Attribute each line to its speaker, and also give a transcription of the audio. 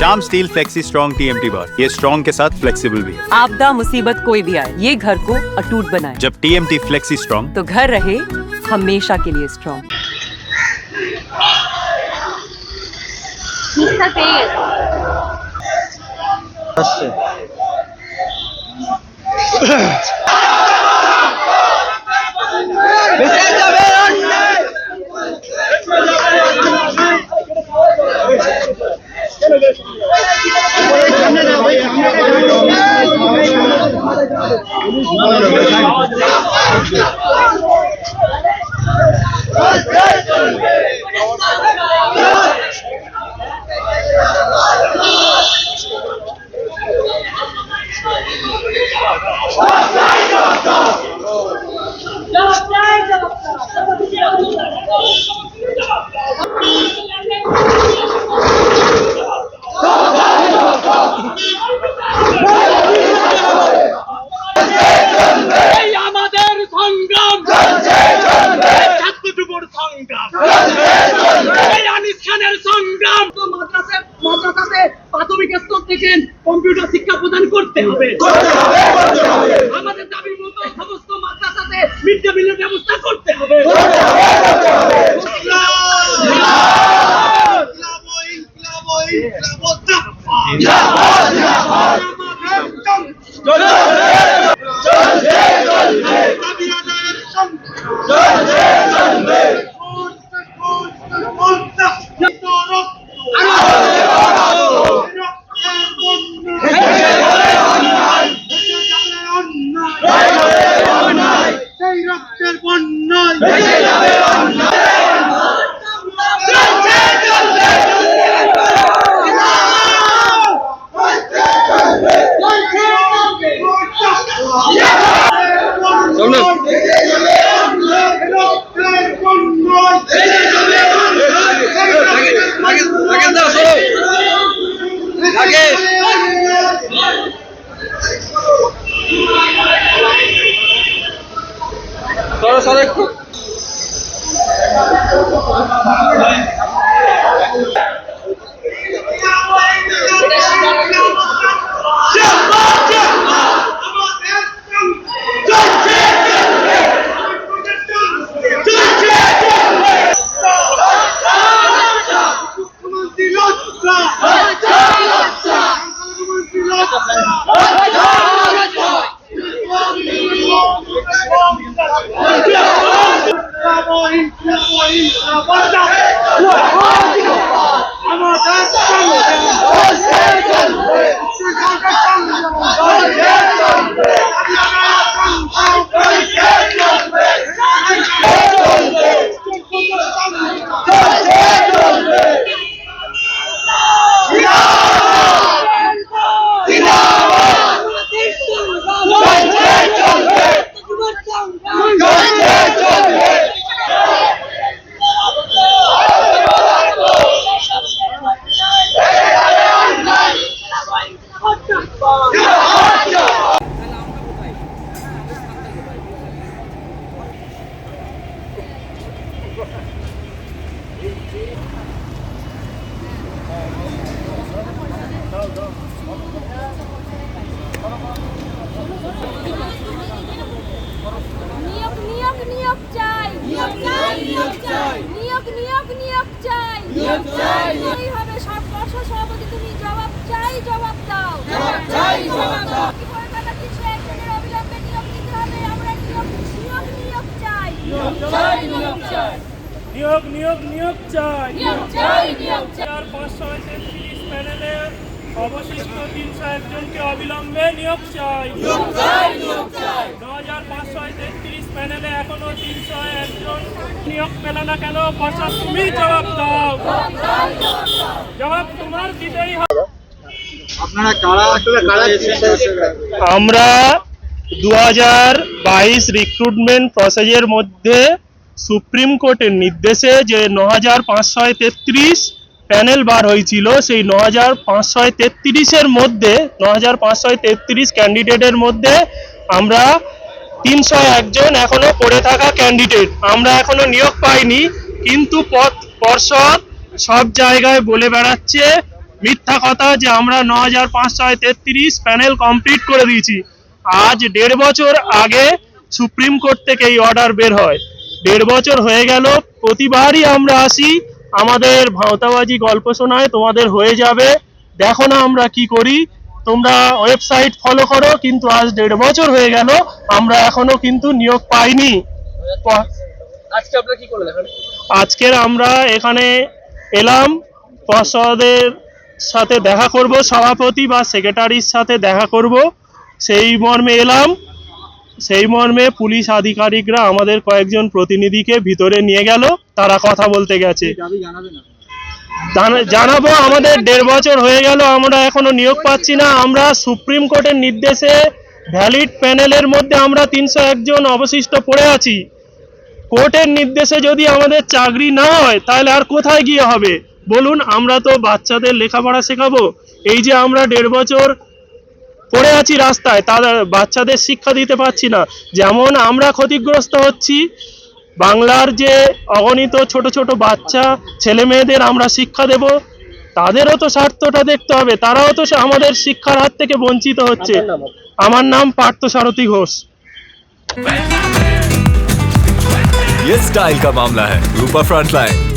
Speaker 1: Shyam steel flexi strong TMT बार, ये strong के साथ फ्लेक्सिबल भी है।
Speaker 2: आपदा मुसीबत कोई भी आए, ये घर को अटूट बनाए।
Speaker 1: जब टीएमटी फ्लेक्सी स्ट्रॉन्ग,
Speaker 2: तो घर रहे हमेशा के लिए स्ट्रॉन्ग।
Speaker 3: প্রাথমিক স্তর থেকে কম্পিউটার শিক্ষা প্রদান করতে হবে। আমাদের দাবির মতো সমস্ত মাদ্রাসাতে মিড ডে মিলের ব্যবস্থা করতে হবে।
Speaker 4: অবশিষ্ট 301 জনকে অবিলম্বে নিয়োগ চাই। 9533 প্যানেলে এখনো 301 জন নিয়োগ পেল না কেন? প্রশাসন তুমি জবাব দাও, জবাব তোমার দিতেই হবে। আমরা 2022 রিক্রুটমেন্ট প্রসেসের মধ্যে সুপ্রিম কোর্টের নির্দেশে যে 9533 প্যানেল বার হয়েছিল, সেই 9533-এর মধ্যে 9533 ক্যান্ডিডেটের মধ্যে আমরা 301 জন এখনো পড়ে থাকা ক্যান্ডিডেট, আমরা এখনো নিয়োগ পাইনি। কিন্তু পর্ষদ সব জায়গায় বলে বেড়াচ্ছে মিথ্যা কথা যে আমরা 9533 প্যানেল কমপ্লিট করে দিয়েছি। আজ 1.5 বছর আগে সুপ্রিম কোর্ট থেকে এই অর্ডার বের হয়। 1.5 বছর হয়ে গেল, প্রতিবারই আমরা আসি, আমাদের ভাঁওতাবাজি গল্প শোনায় তোমাদের হয়ে যাবে, দেখো না আমরা কি করি, তোমরা ওয়েবসাইট ফলো করো, কিন্তু আজ 1.5 বছর হয়ে গেল আমরা এখনো কিন্তু নিয়োগ পাইনি।
Speaker 3: আজকে আপনারা কি করলেন এখানে?
Speaker 4: আজকের আমরা এখানে এলাম পর্ষদের সাথে দেখা করব, সভাপতি বা সেক্রেটারির সাথে দেখা করব, সেই মর্মে এলাম। সেই মর্মে পুলিশ আধিকারিকরা আমাদের কয়েকজন প্রতিনিধিকে ভিতরে নিয়ে গেল, তারা কথা বলতে গেছে। জানাবো, আমাদের 1.5 বছর হয়ে গেল আমরা এখনো নিয়োগ পাচ্ছি না। আমরা সুপ্রিম কোর্টের নির্দেশে ভ্যালিড প্যানেলের মধ্যে আমরা 301 জন অবশিষ্ট পড়ে আছি। কোর্টের নির্দেশে যদি আমাদের চাকরি না হয় তাহলে আর কোথায় গিয়ে হবে বলুন? আমরা তো বাচ্চাদের লেখাপড়া শেখাবো, এই যে আমরা 1.5 বছর পড়ে আছি রাস্তায়, তাদের বাচ্চাদের শিক্ষা দিতে পারছি না। যেমন আমরা ক্ষতিগ্রস্ত হচ্ছি, বাংলার যে অগণিত ছোট ছোট বাচ্চা ছেলে মেয়েদের আমরা শিক্ষা দেব, তাদেরও তো স্বার্থটা দেখতে হবে, তারাও তো আমাদের শিক্ষার হাত থেকে বঞ্চিত হচ্ছে। আমার নাম পার্থ সারথী ঘোষ।
Speaker 5: ये स्टाइल का मामला है, रूपा फ्रंटलाइन।